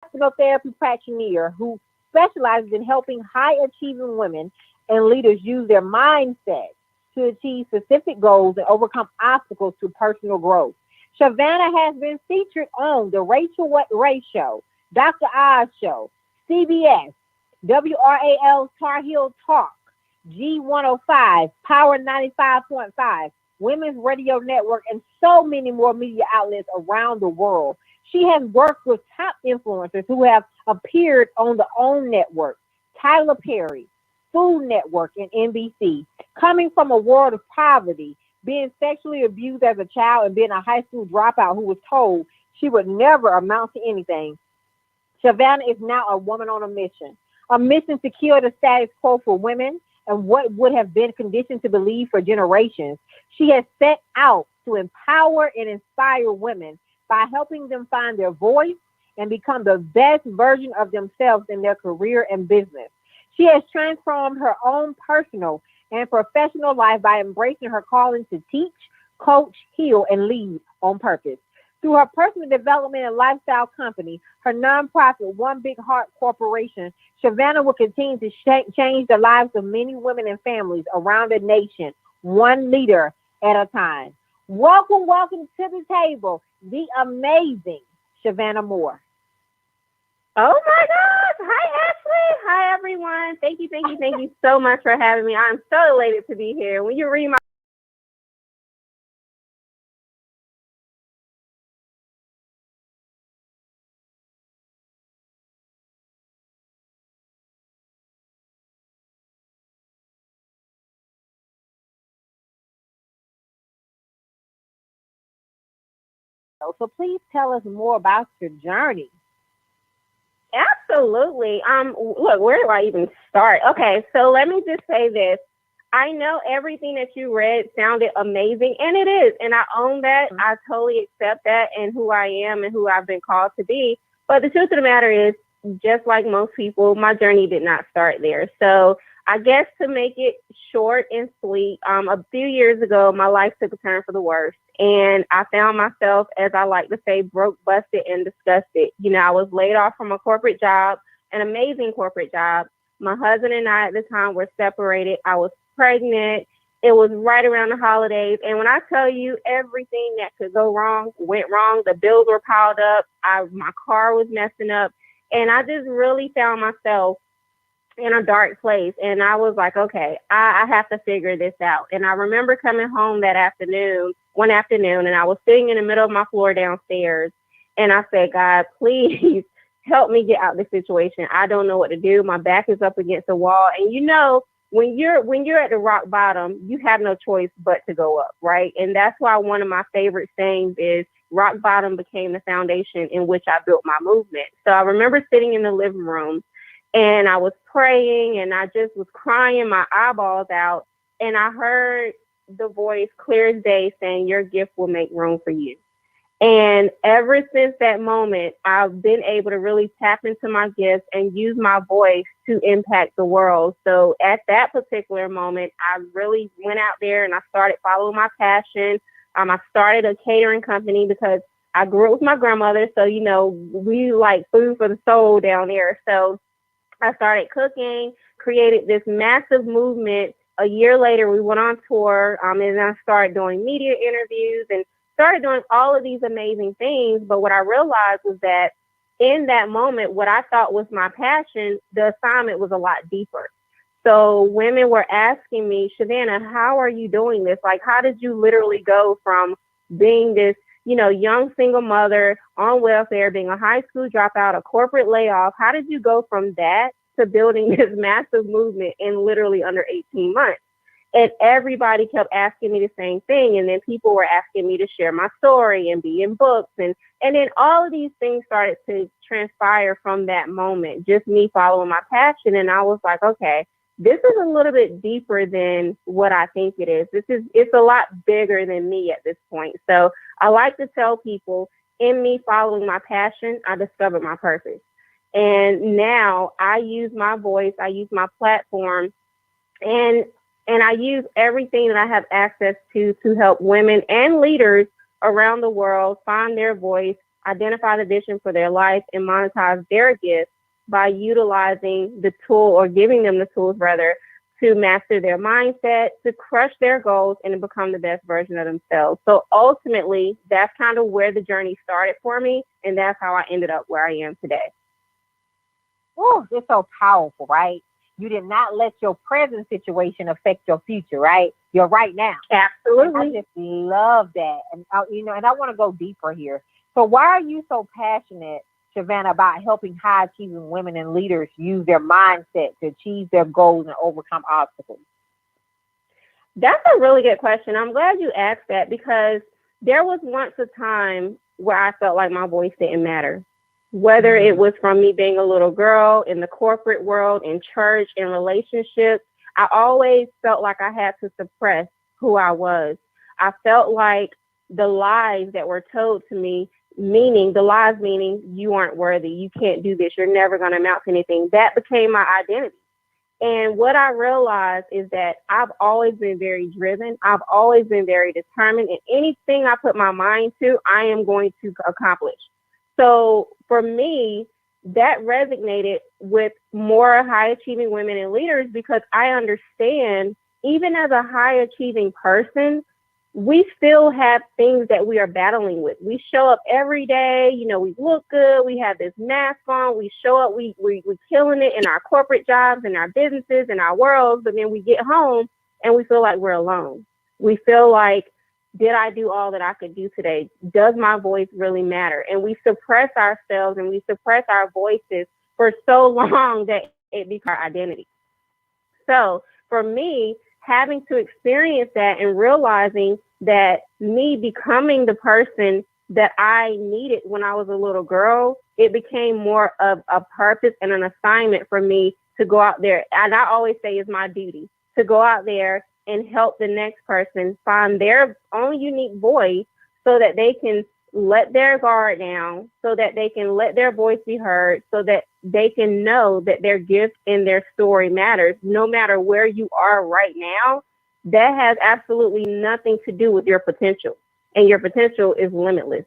professional therapy practitioner who specializes in helping high achieving women and leaders use their mindset to achieve specific goals and overcome obstacles to personal growth. Shavannah has been featured on The Ray Show, Dr. Oz Show, CBS, WRAL Tar Heel Talk, G105, Power 95.5, Women's Radio Network, and so many more media outlets around the world. She has worked with top influencers who have appeared on the OWN network, Tyler Perry, Food Network, and NBC. Coming from a world of poverty, being sexually abused as a child, and being a high school dropout who was told she would never amount to anything, Savannah is now a woman on a mission to kill the status quo for women and what would have been conditioned to believe for generations. She has set out to empower and inspire women by helping them find their voice and become the best version of themselves in their career and business. She has transformed her own personal and professional life by embracing her calling to teach, coach, heal, and lead on purpose. Through her personal development and lifestyle company, her nonprofit, One Big Heart Corporation, Shavannah will continue to change the lives of many women and families around the nation, one leader at a time. Welcome, welcome to the table, the amazing Shavannah Moore. Oh my gosh. Hi, Ashley. Hi, everyone. Thank you so much for having me. I'm so elated to be here. When you read my So please tell us more about your journey. Absolutely. Look, where do I even start? Okay, so let me just say this. I know everything that you read sounded amazing, and it is, and I own that. I totally accept that and who I am and who I've been called to be. But the truth of the matter is, just like most people, my journey did not start there. So I guess to make it short and sweet, a few years ago, my life took a turn for the worse. And I found myself, as I like to say, broke, busted, and disgusted. You know, I was laid off from a corporate job, an amazing corporate job. My husband and I at the time were separated. I was pregnant. It was right around the holidays. And when I tell you everything that could go wrong went wrong, the bills were piled up. My car was messing up. And I just really found myself in a dark place. And I was like, okay, I have to figure this out. And I remember coming home one afternoon, and I was sitting in the middle of my floor downstairs. And I said, God, please help me get out of this situation. I don't know what to do. My back is up against the wall. And you know, when you're at the rock bottom, you have no choice but to go up, right? And that's why one of my favorite sayings is rock bottom became the foundation in which I built my movement. So I remember sitting in the living room and I was praying and I just was crying my eyeballs out. And I heard the voice clear as day saying, your gift will make room for you. And ever since that moment, I've been able to really tap into my gifts and use my voice to impact the world. So at that particular moment, I really went out there and I started following my passion. I started a catering company because I grew up with my grandmother. So, you know, we like food for the soul down there. So I started cooking, created this massive movement. A year later, we went on tour, and I started doing media interviews and started doing all of these amazing things. But what I realized was that in that moment, what I thought was my passion, the assignment was a lot deeper. So women were asking me, Shavannah, how are you doing this? Like, how did you literally go from being this, you know, young single mother on welfare, being a high school dropout, a corporate layoff? How did you go from that to building this massive movement in literally under 18 months? And everybody kept asking me the same thing. And then people were asking me to share my story and be in books. And then all of these things started to transpire from that moment, just me following my passion. And I was like, okay, this is a little bit deeper than what I think it is. It's a lot bigger than me at this point. So I like to tell people, in me following my passion, I discovered my purpose. And now I use my voice, I use my platform, and I use everything that I have access to help women and leaders around the world find their voice, identify the vision for their life, and monetize their gifts by utilizing the tool or giving them the tools rather to master their mindset, to crush their goals and to become the best version of themselves. So ultimately, that's kind of where the journey started for me. And that's how I ended up where I am today. Oh, it's so powerful, right? You did not let your present situation affect your future, right? You're right now. Absolutely. And I just love that. And, and I want to go deeper here. So why are you so passionate, Savannah, about helping high achieving women and leaders use their mindset to achieve their goals and overcome obstacles? That's a really good question. I'm glad you asked that because there was once a time where I felt like my voice didn't matter. Whether it was from me being a little girl in the corporate world, in church, in relationships, I always felt like I had to suppress who I was. I felt like the lies that were told to me, meaning you aren't worthy, you can't do this, you're never going to amount to anything, that became my identity. And what I realized is that I've always been very driven. I've always been very determined. And anything I put my mind to, I am going to accomplish. So for me, that resonated with more high achieving women and leaders because I understand, even as a high achieving person, we still have things that we are battling with. We show up every day, we look good, we have this mask on, we show up, we killing it in our corporate jobs, in our businesses, in our worlds, but then we get home and we feel like we're alone. We feel like, did I do all that I could do today? Does my voice really matter? And we suppress ourselves and we suppress our voices for so long that it becomes our identity. So for me, having to experience that and realizing that me becoming the person that I needed when I was a little girl, it became more of a purpose and an assignment for me to go out there. And I always say it's my duty to go out there and help the next person find their own unique voice so that they can let their guard down, so that they can let their voice be heard, so that they can know that their gift and their story matters. No matter where you are right now, that has absolutely nothing to do with your potential. And your potential is limitless.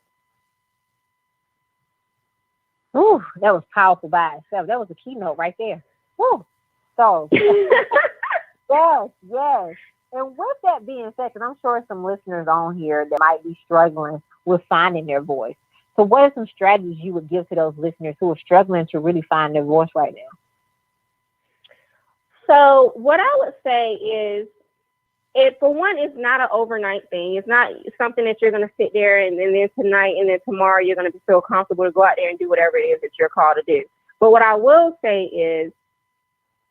Ooh, that was powerful by itself. That was a keynote right there. Woo. So, yes. And with that being said, because I'm sure some listeners on here that might be struggling with finding their voice. So what are some strategies you would give to those listeners who are struggling to really find their voice right now? So what I would say is, for one, it's not an overnight thing. It's not something that you're going to sit there and then tonight and then tomorrow you're going to feel comfortable to go out there and do whatever it is that you're called to do. But what I will say is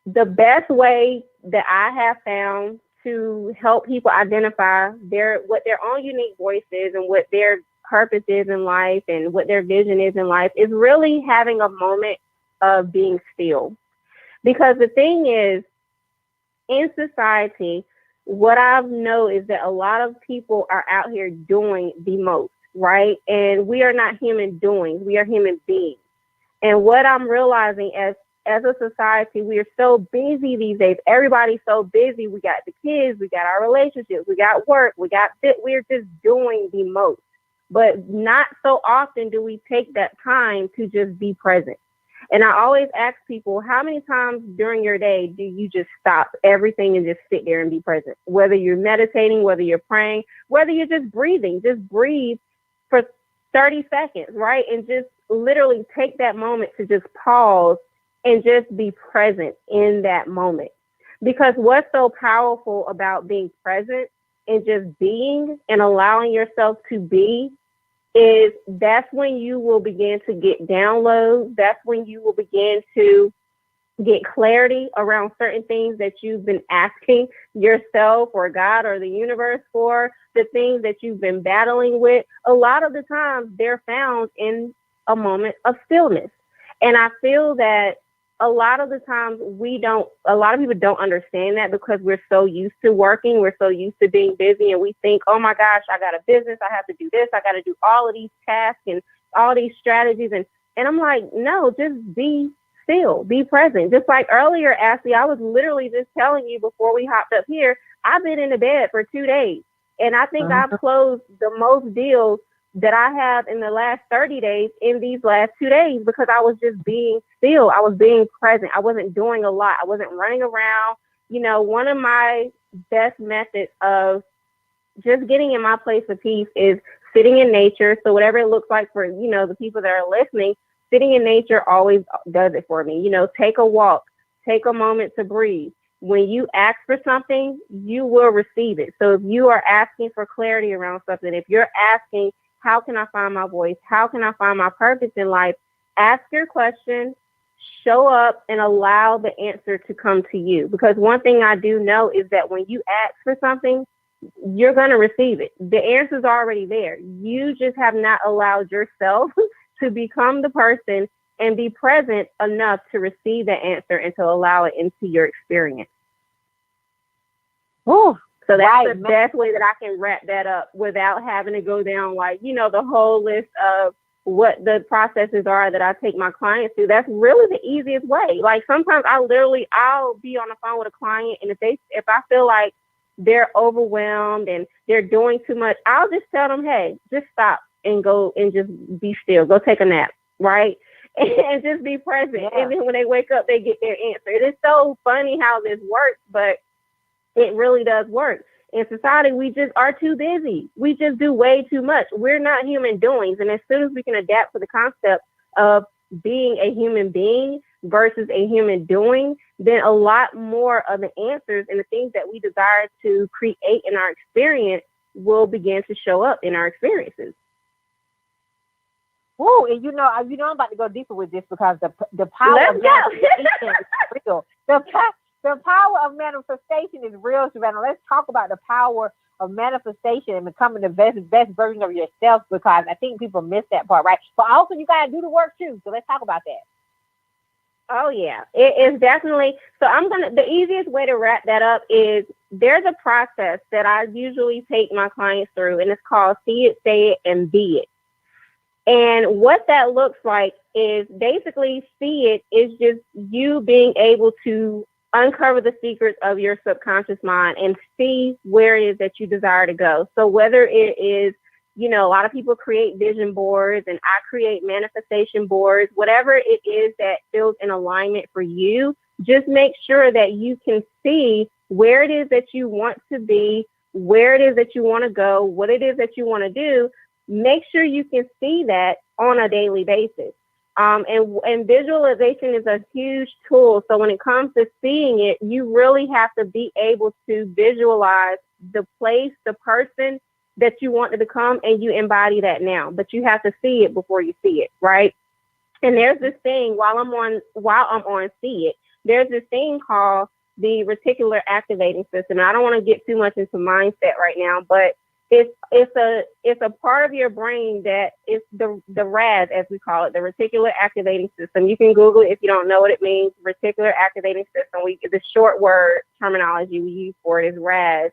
the best way that I have found to help people identify what their own unique voice is and what their purpose is in life and what their vision is in life is really having a moment of being still. Because the thing is, in society, what I've noticed is that a lot of people are out here doing the most, right? And we are not human doings, we are human beings. And what I'm realizing as a society, we are so busy these days. Everybody's so busy. We got the kids, we got our relationships, we got work, we're just doing the most. But not so often do we take that time to just be present. And I always ask people, how many times during your day do you just stop everything and just sit there and be present? Whether you're meditating, whether you're praying, whether you're just breathing, just breathe for 30 seconds, right? And just literally take that moment to just pause and just be present in that moment. Because what's so powerful about being present and just being and allowing yourself to be is that's when you will begin to get downloads. That's when you will begin to get clarity around certain things that you've been asking yourself or God or the universe for, the things that you've been battling with. A lot of the times they're found in a moment of stillness. And I feel that a lot of the times a lot of people don't understand that because we're so used to working, we're so used to being busy, and we think, oh my gosh, I got a business, I have to do this, I got to do all of these tasks and all these strategies. And I'm like, no, just be still, be present. Just like earlier, Ashley, I was literally just telling you before we hopped up here, I've been in the bed for 2 days. And I think I've closed the most deals that I have in the last 30 days in these last 2 days, because I was just being still. I was being present. I wasn't doing a lot. I wasn't running around. One of my best methods of just getting in my place of peace is sitting in nature. So whatever it looks like for, the people that are listening, sitting in nature always does it for me. Take a walk, take a moment to breathe. When you ask for something, you will receive it. So if you are asking for clarity around something, if you're asking, how can I find my voice? How can I find my purpose in life? Ask your question, show up, and allow the answer to come to you. Because one thing I do know is that when you ask for something, you're going to receive it. The answer's already there. You just have not allowed yourself to become the person and be present enough to receive the answer and to allow it into your experience. Oh, so that's the best way that I can wrap that up without having to go down the whole list of what the processes are that I take my clients through. That's really the easiest way. Like sometimes I'll be on the phone with a client, and if I feel like they're overwhelmed and they're doing too much, I'll just tell them, hey, just stop and go and just be still. Go take a nap, right? And just be present. Yeah. And then when they wake up, they get their answer. It is so funny how this works, but it really does work. In society, we just are too busy. We just do way too much. We're not human doings. And as soon as we can adapt to the concept of being a human being versus a human doing, then a lot more of the answers and the things that we desire to create in our experience will begin to show up in our experiences. Oh, and I'm about to go deeper with this because the power of manifestation is real. The power of manifestation is real, Savannah. Let's talk about the power of manifestation and becoming the best version of yourself, because I think people miss that part, right? But also you gotta do the work too. So let's talk about that. Oh yeah, it is definitely. So the easiest way to wrap that up is there's a process that I usually take my clients through, and it's called See It, Say It, and Be It. And what that looks like is basically see it is just you being able to uncover the secrets of your subconscious mind and see where it is that you desire to go. So whether it is, a lot of people create vision boards, and I create manifestation boards, whatever it is that feels in alignment for you, just make sure that you can see where it is that you want to be, where it is that you want to go, what it is that you want to do. Make sure you can see that on a daily basis. And visualization is a huge tool. So when it comes to seeing it, you really have to be able to visualize the place, the person that you want to become, and you embody that now. But you have to see it before you see it, right? And there's this thing while I'm on See It, there's this thing called the reticular activating system. And I don't want to get too much into mindset right now, but it's a part of your brain that is the RAS, as we call it, the reticular activating system. You can Google it if you don't know what it means. Reticular activating system. The short word terminology we use for it is RAS.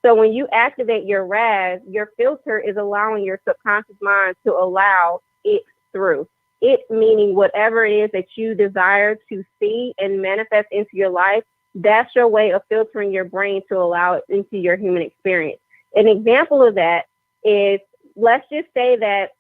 So when you activate your RAS, your filter is allowing your subconscious mind to allow it through. It meaning whatever it is that you desire to see and manifest into your life, that's your way of filtering your brain to allow it into your human experience. An example of that is, let's just say that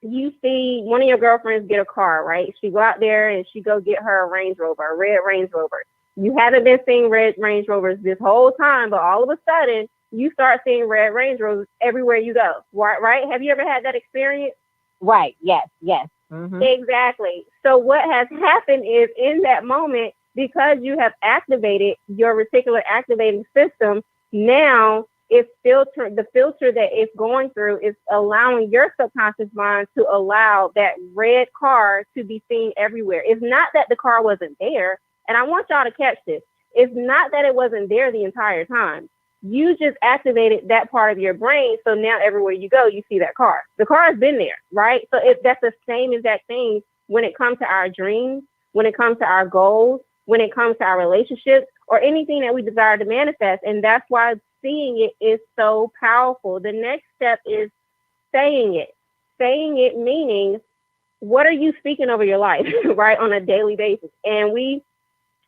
you see one of your girlfriends get a car, right? She go out there and she go get her a Range Rover, a red Range Rover. You haven't been seeing red Range Rovers this whole time, but all of a sudden you start seeing red Range Rovers everywhere you go, right? Have you ever had that experience? Right. Yes. Mm-hmm. Exactly. So what has happened is in that moment, because you have activated your reticular activating system, now the filter that it's going through is allowing your subconscious mind to allow that red car to be seen everywhere. It's not that the car wasn't there. And I want y'all to catch this. It's not that it wasn't there the entire time. You just activated that part of your brain. So now everywhere you go, you see that car. The car has been there, right? So that's the same exact thing when it comes to our dreams, when it comes to our goals, when it comes to our relationships, or anything that we desire to manifest. And that's why seeing it is so powerful. The next step is saying it. Saying it meaning, what are you speaking over your life, right, on a daily basis? And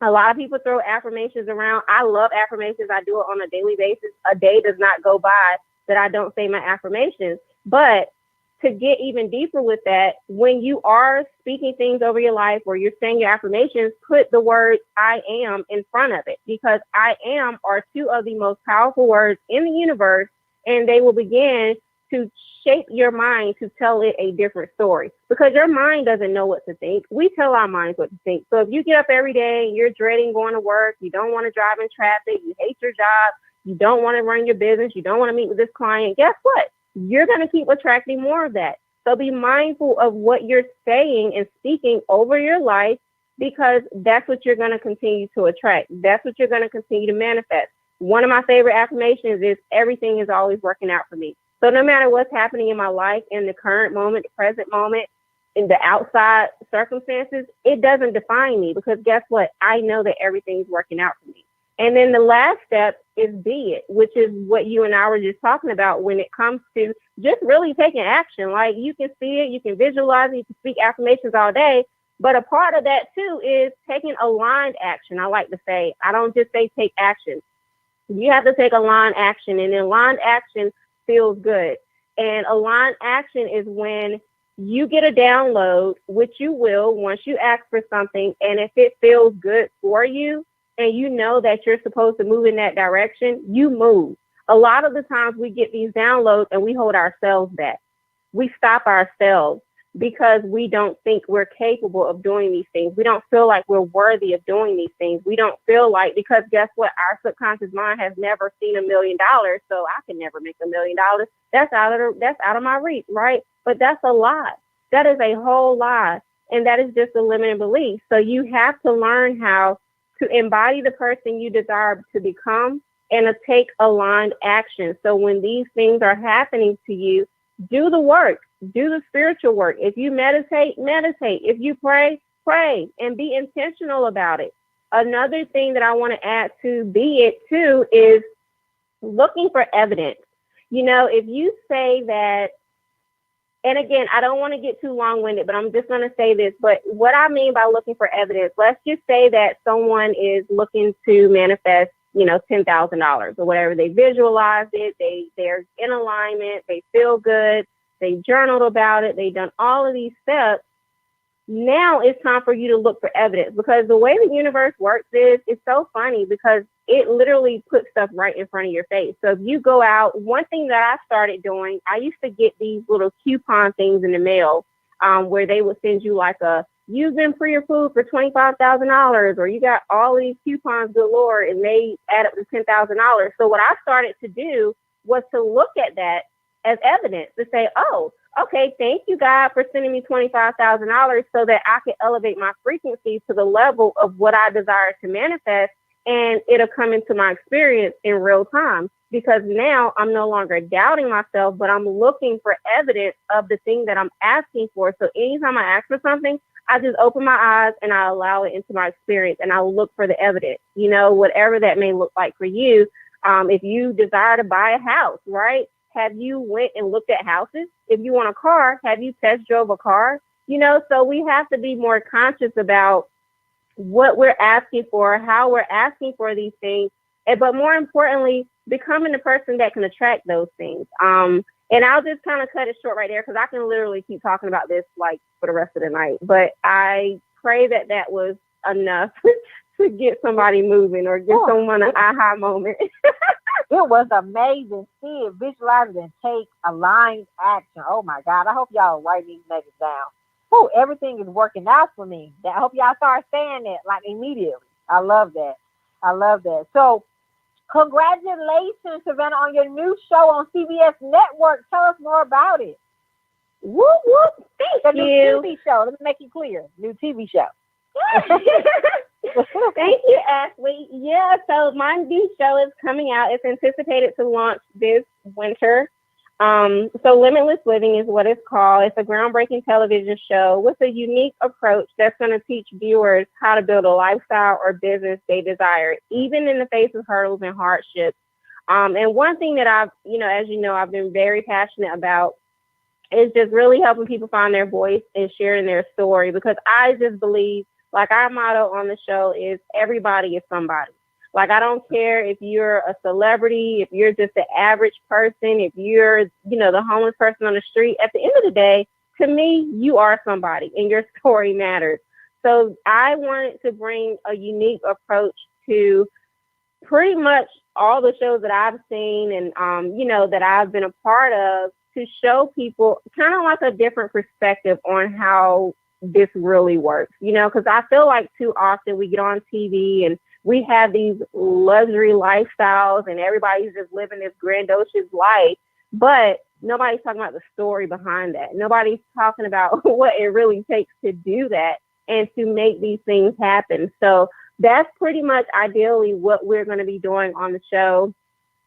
a lot of people throw affirmations around. I love affirmations. I do it on a daily basis. A day does not go by that I don't say my affirmations. But to get even deeper with that, when you are speaking things over your life or you're saying your affirmations, put the word I am in front of it, because I am are two of the most powerful words in the universe, and they will begin to shape your mind to tell it a different story, because your mind doesn't know what to think. We tell our minds what to think. So if you get up every day and you're dreading going to work, you don't want to drive in traffic, you hate your job, you don't want to run your business, you don't want to meet with this client, guess what? You're going to keep attracting more of that. So be mindful of what you're saying and speaking over your life, because that's what you're going to continue to attract. That's what you're going to continue to manifest. One of my favorite affirmations is everything is always working out for me. So no matter what's happening in my life, in the current moment, the present moment, in the outside circumstances, it doesn't define me, because guess what? I know that everything's working out for me. And then the last step is be it, which is what you and I were just talking about when it comes to just really taking action. Like, you can see it, you can visualize it, you can speak affirmations all day, but a part of that too is taking aligned action. I like to say, I don't just say take action. You have to take aligned action, and aligned action feels good. And aligned action is when you get a download, which you will once you ask for something, and if it feels good for you, and you know that you're supposed to move in that direction, you move. A lot of the times we get these downloads and we hold ourselves back. We stop ourselves because we don't think we're capable of doing these things. We don't feel like we're worthy of doing these things. We don't feel like, because guess what? Our subconscious mind has never seen $1 million, so I can never make $1 million. That's out of my reach, right? But that's a lie. That is a whole lie, and that is just a limiting belief. So you have to learn how to embody the person you desire to become and to take aligned action. So when these things are happening to you, do the work, do the spiritual work. If you meditate, meditate. If you pray, pray, and be intentional about it. Another thing that I want to add to be it too is looking for evidence. You know, if you say that, and again, I don't want to get too long-winded, but I'm just going to say this. But what I mean by looking for evidence, let's just say that someone is looking to manifest, $10,000 or whatever. They visualized it. They're in alignment. They feel good. They journaled about it. They've done all of these steps. Now it's time for you to look for evidence, because the way the universe works is, it's so funny because it literally puts stuff right in front of your face. So if you go out, one thing that I started doing, I used to get these little coupon things in the mail where they would send you like you've been pre-approved for $25,000, or you got all these coupons galore, and they add up to $10,000. So what I started to do was to look at that as evidence, to say, oh, okay, thank you, God, for sending me $25,000 so that I can elevate my frequency to the level of what I desire to manifest, and it'll come into my experience in real time. Because now I'm no longer doubting myself, but I'm looking for evidence of the thing that I'm asking for. So anytime I ask for something, I just open my eyes and I allow it into my experience, and I look for the evidence, whatever that may look like for you. If you desire to buy a house, right? Have you went and looked at houses? If you want a car, have you test drove a car? So we have to be more conscious about what we're asking for, how we're asking for these things, but more importantly, becoming the person that can attract those things. And I'll just kind of cut it short right there, because I can literally keep talking about this like for the rest of the night. But I pray that was enough to get somebody moving or get someone an aha moment. It was amazing. See it, visualize it, and take aligned action. Oh my God. I hope y'all write these nuggets down. Oh, everything is working out for me. I hope y'all start saying that like immediately. I love that. So congratulations, Savannah, on your new show on CBS Network. Tell us more about it. Whoop, whoop. Thank you. New TV show. Let me make it clear. New TV show. Thank you, Ashley. Yeah, so my new show is coming out. It's anticipated to launch this winter. So Limitless Living is what it's called. It's a groundbreaking television show with a unique approach that's going to teach viewers how to build a lifestyle or business they desire, even in the face of hurdles and hardships. And one thing that I've been very passionate about is just really helping people find their voice and sharing their story, because I just believe, like our motto on the show is everybody is somebody. Like, I don't care if you're a celebrity, if you're just the average person, if you're, the homeless person on the street. At the end of the day, to me, you are somebody and your story matters. So I wanted to bring a unique approach to pretty much all the shows that I've seen and, that I've been a part of, to show people kind of like a different perspective on how this really works, because I feel like too often we get on TV and we have these luxury lifestyles and everybody's just living this grandiose life, but nobody's talking about the story behind that. Nobody's talking about what it really takes to do that and to make these things happen. So that's pretty much ideally what we're going to be doing on the show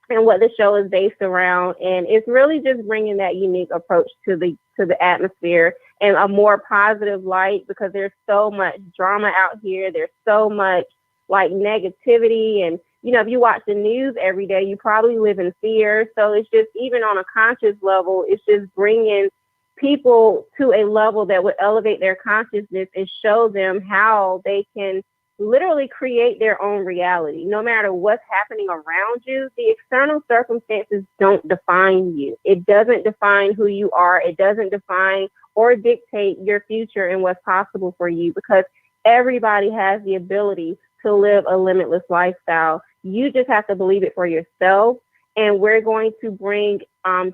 and what the show is based around. And it's really just bringing that unique approach to the atmosphere and a more positive light, because there's so much drama out here. There's so much like negativity. And, if you watch the news every day, you probably live in fear. So it's just, even on a conscious level, it's just bringing people to a level that would elevate their consciousness and show them how they can literally create their own reality. No matter what's happening around you, the external circumstances don't define you. It doesn't define who you are. It doesn't define or dictate your future and what's possible for you, because everybody has the ability to live a limitless lifestyle. You just have to believe it for yourself. And we're going to bring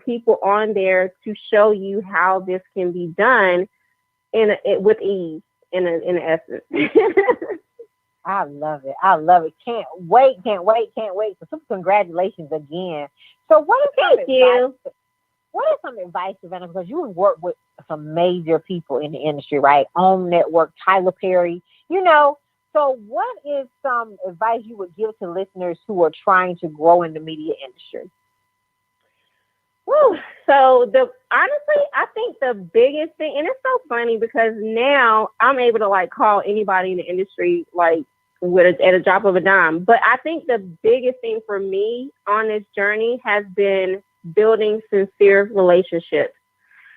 people on there to show you how this can be done with ease, in essence. I love it. I love it. Can't wait. So super congratulations again. So what is some advice, Savannah, because you have worked with some major people in the industry, right? OWN Network, Tyler Perry, So what is some advice you would give to listeners who are trying to grow in the media industry? Whew. So honestly, I think the biggest thing, and it's so funny because now I'm able to like call anybody in the industry like at a drop of a dime. But I think the biggest thing for me on this journey has been building sincere relationships.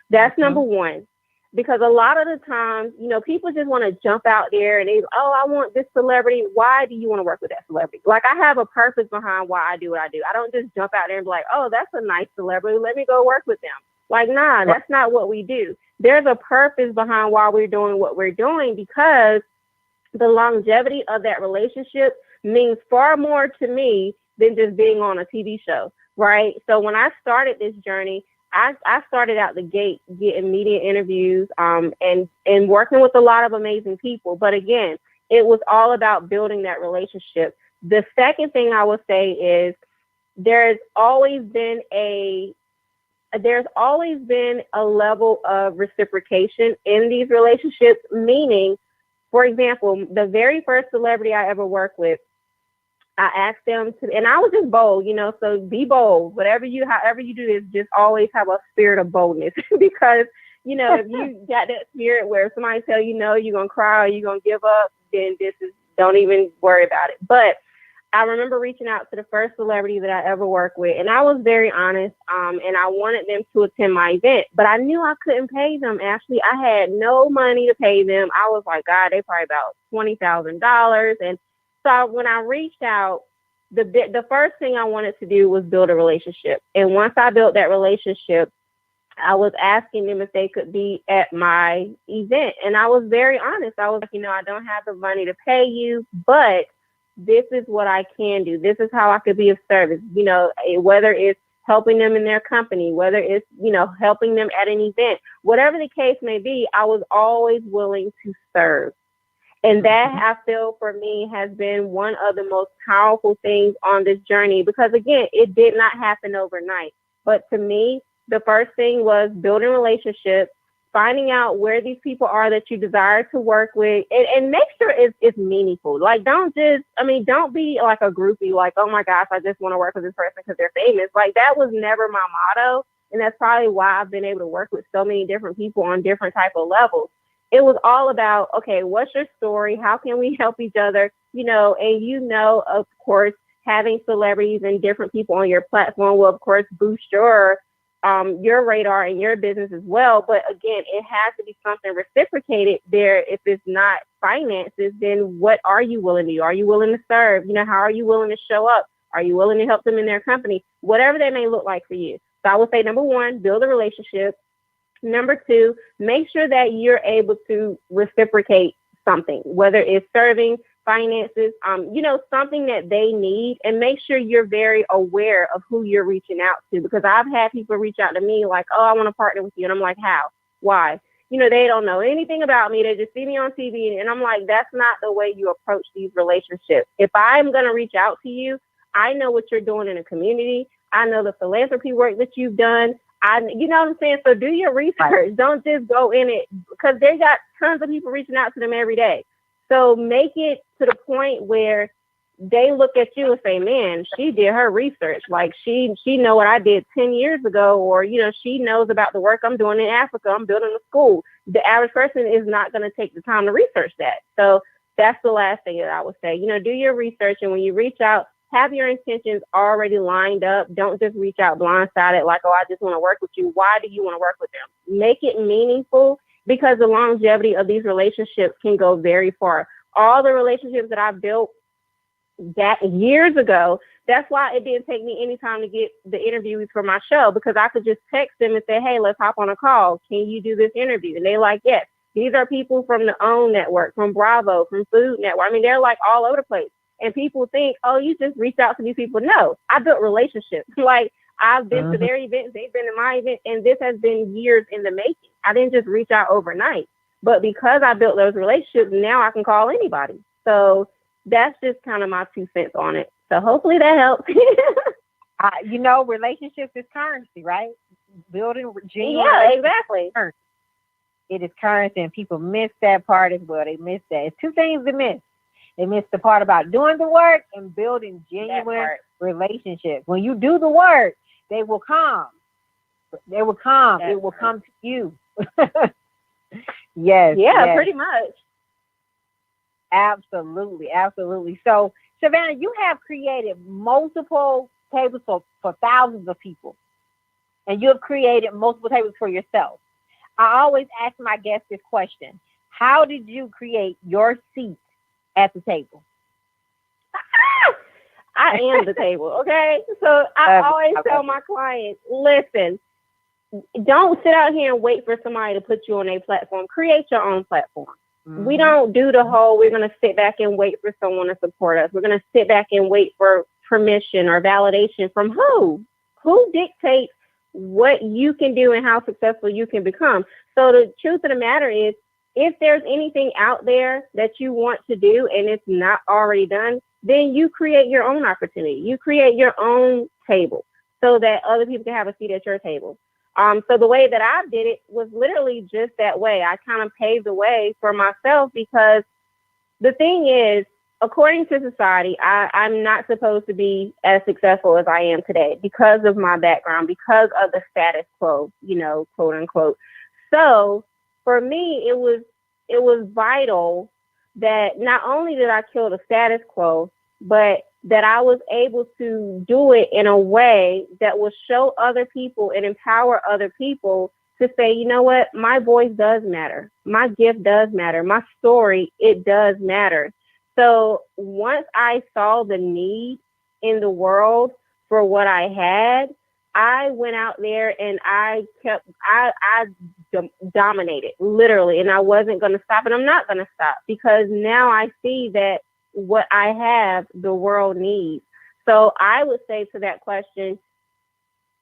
That's number one. Because a lot of the times, people just want to jump out there and I want this celebrity. Why do you want to work with that celebrity? Like, I have a purpose behind why I do what I do. I don't just jump out there and be like, oh, that's a nice celebrity. Let me go work with them. Like, nah, that's not what we do. There's a purpose behind why we're doing what we're doing, because the longevity of that relationship means far more to me than just being on a TV show, right? So when I started this journey, I started out the gate getting media interviews and working with a lot of amazing people. But again, it was all about building that relationship. The second thing I would say is there's always been a level of reciprocation in these relationships, meaning, for example, the very first celebrity I ever worked with, I asked them to, and I was just bold, so be bold. However you do this, just always have a spirit of boldness because, if you got that spirit where somebody tell you no, you're going to cry or you're going to give up, then don't even worry about it. But I remember reaching out to the first celebrity that I ever worked with, and I was very honest, and I wanted them to attend my event, but I knew I couldn't pay them. Actually, I had no money to pay them. I was like, God, they probably about $20,000. And so when I reached out, the first thing I wanted to do was build a relationship. And once I built that relationship, I was asking them if they could be at my event. And I was very honest. I was like, I don't have the money to pay you, but this is what I can do. This is how I could be of service, whether it's helping them in their company, whether it's, helping them at an event, whatever the case may be, I was always willing to serve. And that, I feel, for me, has been one of the most powerful things on this journey, because, again, it did not happen overnight. But to me, the first thing was building relationships, finding out where these people are that you desire to work with, and make sure it's meaningful. Like, don't be like a groupie, like, oh my gosh, I just want to work with this person because they're famous. Like, that was never my motto. And that's probably why I've been able to work with so many different people on different type of levels. It was all about, okay, what's your story? How can we help each other? And of course, having celebrities and different people on your platform will, of course, boost your radar and your business as well. But again, it has to be something reciprocated there if it's not finances, then what are you willing to do? Are you willing to serve? How are you willing to show up? Are you willing to help them in their company? Whatever that may look like for you. So I would say, number one, build a relationship. Number two, make sure that you're able to reciprocate something, whether it's serving, finances, something that they need, and make sure you're very aware of who you're reaching out to. Because I've had people reach out to me like, oh, I want to partner with you. And I'm like, how? Why? They don't know anything about me. They just see me on TV. And I'm like, that's not the way you approach these relationships. If I'm going to reach out to you, I know what you're doing in the community. I know the philanthropy work that you've done. You know what I'm saying? So do your research. Right. Don't just go in it, because they got tons of people reaching out to them every day. So make it to the point where they look at you and say, man, she did her research. Like she know what I did 10 years ago, or, she knows about the work I'm doing in Africa. I'm building a school. The average person is not going to take the time to research that. So that's the last thing that I would say. Do your research. And when you reach out, have your intentions already lined up. Don't just reach out blindsided like, oh, I just want to work with you. Why do you want to work with them? Make it meaningful, because the longevity of these relationships can go very far. All the relationships that I built back years ago, that's why it didn't take me any time to get the interviews for my show, because I could just text them and say, hey, let's hop on a call. Can you do this interview? And they like, yes. These are people from the OWN Network, from Bravo, from Food Network. I mean, they're like all over the place. And people think, oh, you just reach out to these people. No, I built relationships. Like, I've been to their events, they've been to my event, and this has been years in the making. I didn't just reach out overnight. But because I built those relationships, now I can call anybody. So that's just kind of my 2 cents on it. So hopefully that helps. Relationships is currency, right? Building genuine. Yeah, exactly. It is currency, and people miss that part as well. They miss that. It's two things they miss. They miss the part about doing the work and building genuine relationships. When you do the work, they will come. They will come. It will come to you. Yes. Yeah, pretty much. Absolutely. Absolutely. So, Savannah, you have created multiple tables for thousands of people, and you have created multiple tables for yourself. I always ask my guests this question: how did you create your seat at the table? I am the table, okay? So I always tell my clients, listen, don't sit out here and wait for somebody to put you on a platform. Create your own platform. Mm-hmm. We don't do the whole, we're going to sit back and wait for someone to support us. We're going to sit back and wait for permission or validation from who? Who dictates what you can do and how successful you can become? So the truth of the matter is, if there's anything out there that you want to do and it's not already done, then you create your own opportunity. You create your own table so that other people can have a seat at your table. So the way that I did it was literally just that way. I kind of paved the way for myself, because the thing is, according to society, I'm not supposed to be as successful as I am today because of my background, because of the status quo, quote unquote. So for me, it was vital that not only did I kill the status quo, but that I was able to do it in a way that will show other people and empower other people to say, you know what, my voice does matter. My gift does matter. My story, it does matter. So once I saw the need in the world for what I had, I went out there and I dominated, literally, and I wasn't going to stop, and I'm not going to stop, because now I see that what I have, the world needs. So I would say to that question,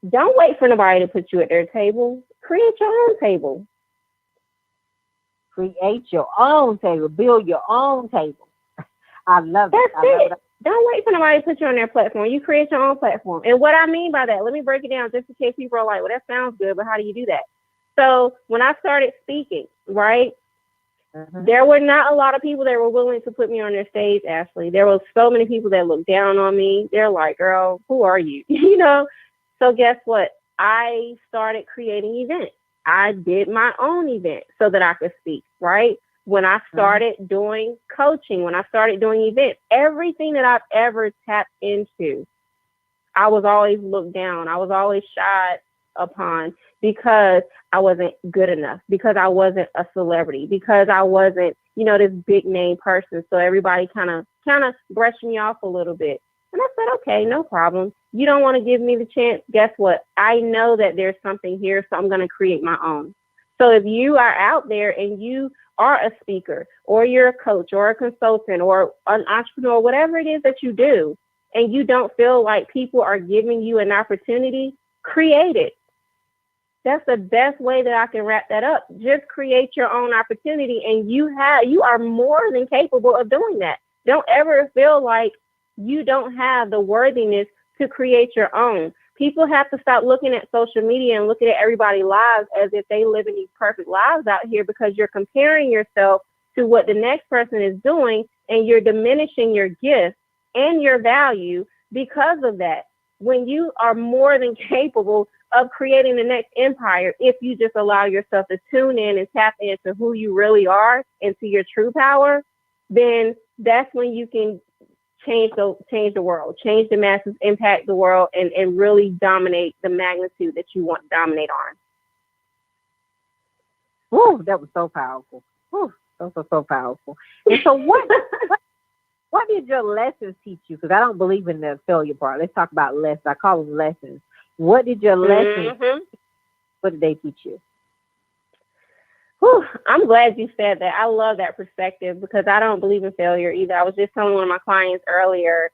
don't wait for nobody to put you at their table. Create your own table. Create your own table. Build your own table. I love it. That's it. Don't wait for nobody to put you on their platform. You create your own platform. And what I mean by that, let me break it down just in case people are like, well, that sounds good, but how do you do that? So when I started speaking, right, there were not a lot of people that were willing to put me on their stage, Ashley. There were so many people that looked down on me. They're like, girl, who are you? So guess what? I started creating events. I did my own event so that I could speak, right? When I started doing coaching, when I started doing events, everything that I've ever tapped into, I was always looked down. I was always shied upon. because I wasn't good enough, because I wasn't a celebrity, because I wasn't, this big name person. So everybody kind of brushed me off a little bit. And I said, okay, no problem. You don't want to give me the chance. Guess what? I know that there's something here, so I'm going to create my own. So if you are out there and you are a speaker, or you're a coach, or a consultant, or an entrepreneur, whatever it is that you do, and you don't feel like people are giving you an opportunity, create it. That's the best way that I can wrap that up. Just create your own opportunity, and you are more than capable of doing that. Don't ever feel like you don't have the worthiness to create your own. People have to stop looking at social media and looking at everybody's lives as if they live in these perfect lives out here, because you're comparing yourself to what the next person is doing, and you're diminishing your gift and your value because of that. When you are more than capable of creating the next empire, if you just allow yourself to tune in and tap into who you really are, into your true power, then that's when you can change the world, change the masses, impact the world, and really dominate the magnitude that you want to dominate on. Woo, that was so powerful. Woo, that was so powerful. And so what did your lessons teach you? Because I don't believe in the failure part. Let's talk about lessons. I call them lessons. What did your lessons, what did they teach you? Whew, I'm glad you said that. I love that perspective, because I don't believe in failure either. I was just telling one of my clients earlier.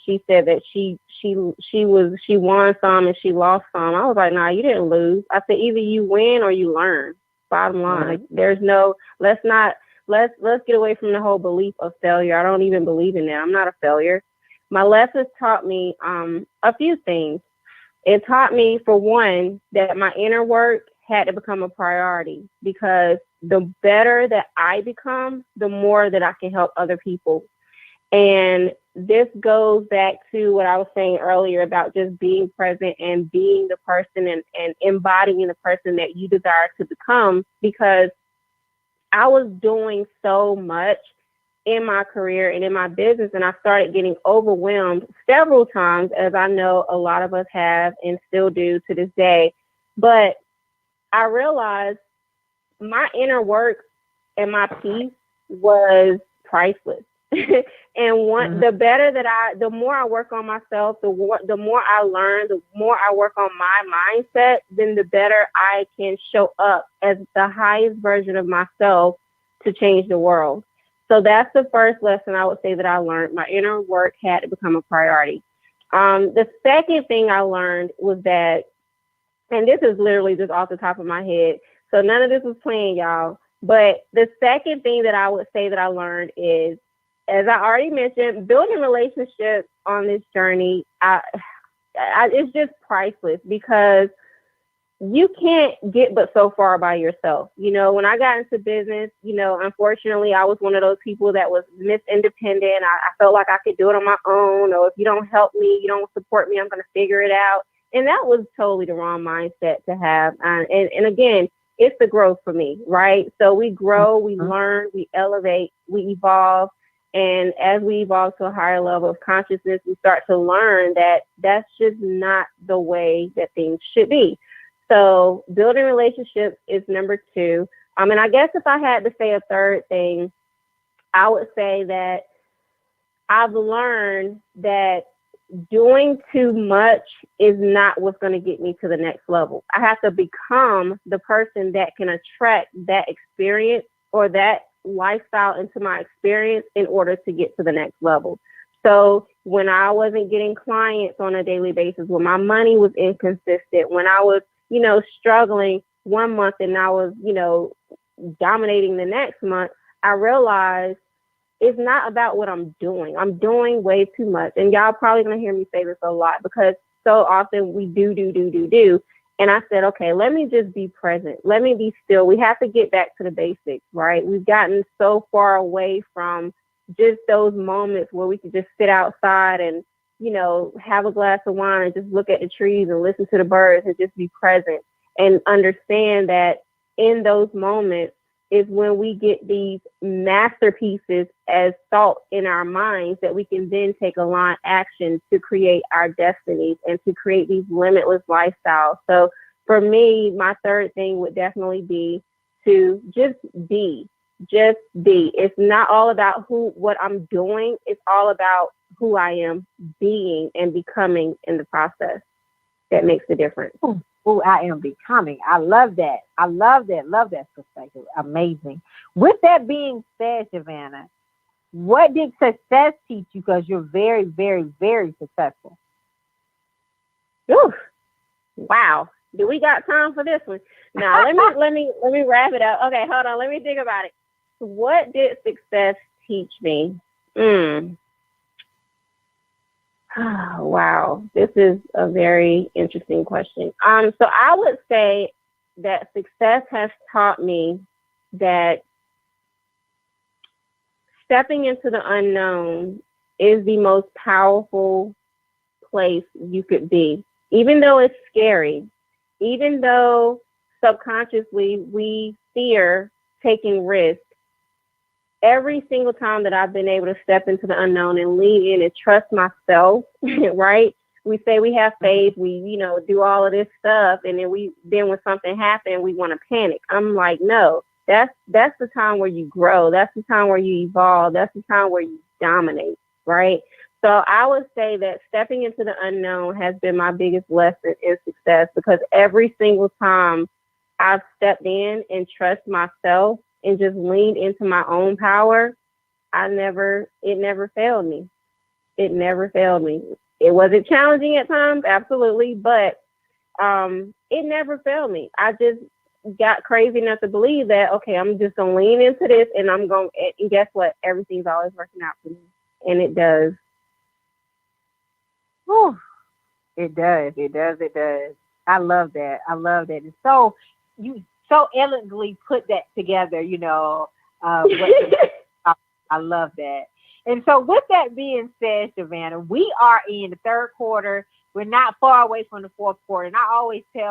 She said that she won some and she lost some. I was like, nah, you didn't lose. I said, either you win or you learn. Bottom line, there's no. Let's get away from the whole belief of failure. I don't even believe in that. I'm not a failure. My lessons taught me a few things. It taught me, for one, that my inner work had to become a priority, because the better that I become, the more that I can help other people. And this goes back to what I was saying earlier about just being present and being the person and embodying the person that you desire to become, because I was doing so much in my career and in my business, and I started getting overwhelmed several times, as I know a lot of us have and still do to this day. But I realized my inner work and my peace was priceless. And the more I work on myself, the more I learn, the more I work on my mindset, then the better I can show up as the highest version of myself to change the world. So that's the first lesson I would say that I learned. My inner work had to become a priority. The second thing I learned was that, and this is literally just off the top of my head, so none of this was planned, y'all. But the second thing that I would say that I learned is, as I already mentioned, building relationships on this journey, it's just priceless, because you can't get but so far by yourself. When I got into business, unfortunately, I was one of those people that was Miss Independent. I felt like I could do it on my own, or if you don't help me, you don't support me, I'm going to figure it out. And that was totally the wrong mindset to have. And again, it's the growth for me, right? So we grow, we learn, we elevate, we evolve. And as we evolve to a higher level of consciousness, we start to learn that that's just not the way that things should be. So building relationships is number two. And I guess if I had to say a third thing, I would say that I've learned that doing too much is not what's going to get me to the next level. I have to become the person that can attract that experience or that lifestyle into my experience in order to get to the next level. So when I wasn't getting clients on a daily basis, when my money was inconsistent, when I was, struggling one month and I was, dominating the next month, I realized it's not about what I'm doing. I'm doing way too much. And y'all probably going to hear me say this a lot, because so often we do. And I said, okay, let me just be present. Let me be still. We have to get back to the basics, right? We've gotten so far away from just those moments where we could just sit outside and, have a glass of wine and just look at the trees and listen to the birds and just be present and understand that in those moments is when we get these masterpieces as thought in our minds that we can then take aligned action to create our destinies and to create these limitless lifestyles. So for me, my third thing would definitely be to just be. Just be. It's not all about what I'm doing. It's all about who I am being and becoming in the process. That makes the difference. Who I am becoming. I love that. I love that. Love that perspective. Amazing. With that being said, Savannah, what did success teach you? Because you're very, very, very successful. Ooh, wow. Do we got time for this one? Now let me wrap it up. Okay, hold on. Let me think about it. What did success teach me? Wow, this is a very interesting question. So I would say that success has taught me that stepping into the unknown is the most powerful place you could be, even though it's scary, even though subconsciously we fear taking risks. Every single time that I've been able to step into the unknown and lean in and trust myself, right? We say we have faith, we, do all of this stuff, and then when something happens, we want to panic. I'm like, no, that's the time where you grow. That's the time where you evolve. That's the time where you dominate, right? So I would say that stepping into the unknown has been my biggest lesson in success, because every single time I've stepped in and trust myself and just leaned into my own power, it never failed me. It never failed me. It wasn't challenging at times, absolutely, but it never failed me. I just got crazy enough to believe that, okay, I'm just going to lean into this, and and guess what? Everything's always working out for me. And it does. Whew. It does. It does. It does. I love that. I love that. And so you so elegantly put that together, I love that. And so with that being said, Savannah, we are in the third quarter. We're not far away from the fourth quarter. And I always say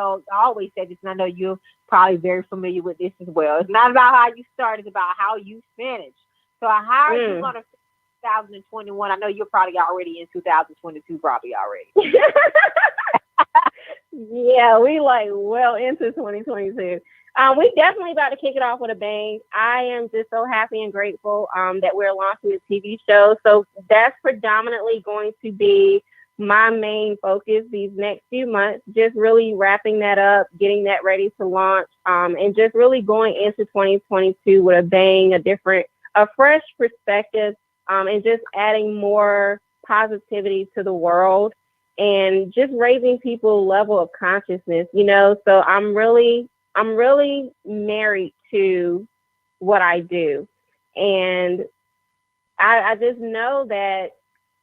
this, and I know you're probably very familiar with this as well. It's not about how you start, it's about how you finish. So how are you going to finish 2021? I know you're probably already in 2022, probably already. Yeah, we well into 2022. We definitely about to kick it off with a bang. I am just so happy and grateful that we're launching a TV show. So that's predominantly going to be my main focus these next few months, just really wrapping that up, getting that ready to launch, and just really going into 2022 with a bang, a fresh perspective, and just adding more positivity to the world and just raising people's level of consciousness, So I'm really married to what I do. And I just know that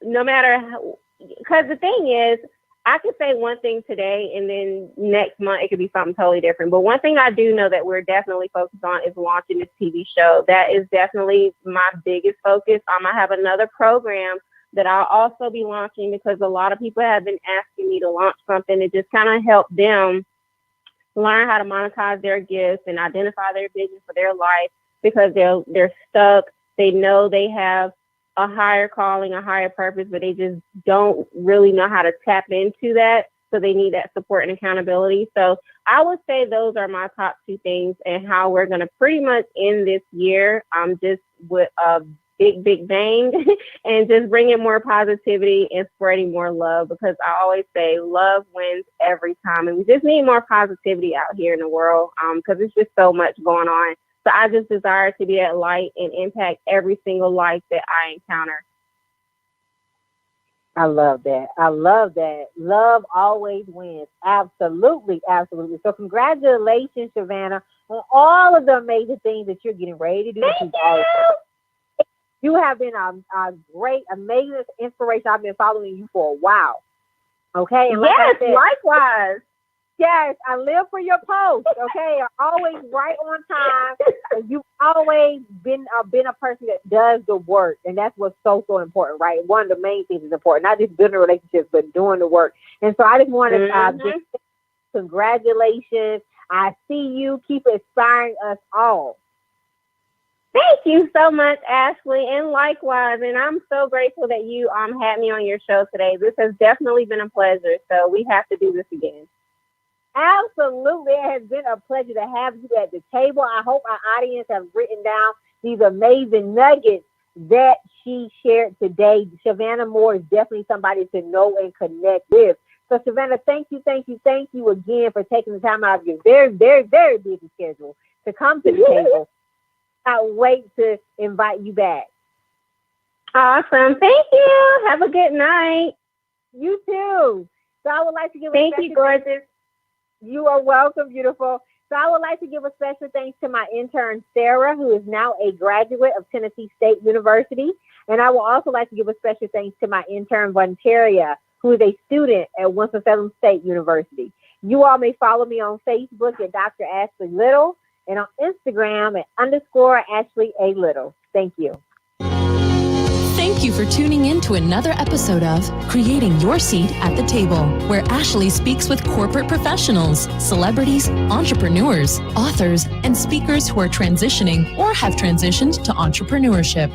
no matter how, because the thing is, I could say one thing today and then next month it could be something totally different. But one thing I do know that we're definitely focused on is launching this TV show. That is definitely my biggest focus. I have another program that I'll also be launching, because a lot of people have been asking me to launch something to just kind of help them learn how to monetize their gifts and identify their vision for their life, because they're stuck. They know they have a higher calling, a higher purpose, but they just don't really know how to tap into that. So they need that support and accountability. So I would say those are my top two things, and how we're going to pretty much end this year just with a big bang and just bringing more positivity and spreading more love, because I always say love wins every time, and we just need more positivity out here in the world because it's just so much going on. So I just desire to be that light and impact every single life that I encounter. I love that. I love that. Love always wins. Absolutely. Absolutely. So congratulations, Savannah, on all of the amazing things that you're getting ready to do. Thank you. You have been a great, amazing inspiration. I've been following you for a while. Okay? And yes, likewise. Yes, I live for your posts. Okay? I'm always right on time. And you've always been a person that does the work. And that's what's so important, right? One of the main things is important. Not just building relationships, but doing the work. And so I just want to just congratulations. I see you. Keep inspiring us all. Thank you so much, Ashley, and likewise. And I'm so grateful that you had me on your show today. This has definitely been a pleasure. So we have to do this again. Absolutely. It has been a pleasure to have you at the table. I hope our audience has written down these amazing nuggets that she shared today. Savannah Moore is definitely somebody to know and connect with. So, Savannah, thank you again for taking the time out of your very, very, very busy schedule to come to the table. I wait to invite you back. Awesome. Thank you. Have a good night. You too. So I would like to give Thank you, gorgeous. You are welcome, beautiful. So I would like to give a special thanks to my intern, Sarah, who is now a graduate of Tennessee State University. And I would also like to give a special thanks to my intern, Vontaria, who is a student at Winston-Salem State University. You all may follow me on Facebook at Dr. Ashley Little and on Instagram at _Ashley A. Little. Thank you. Thank you for tuning in to another episode of Creating Your Seat at the Table, where Ashley speaks with corporate professionals, celebrities, entrepreneurs, authors, and speakers who are transitioning or have transitioned to entrepreneurship.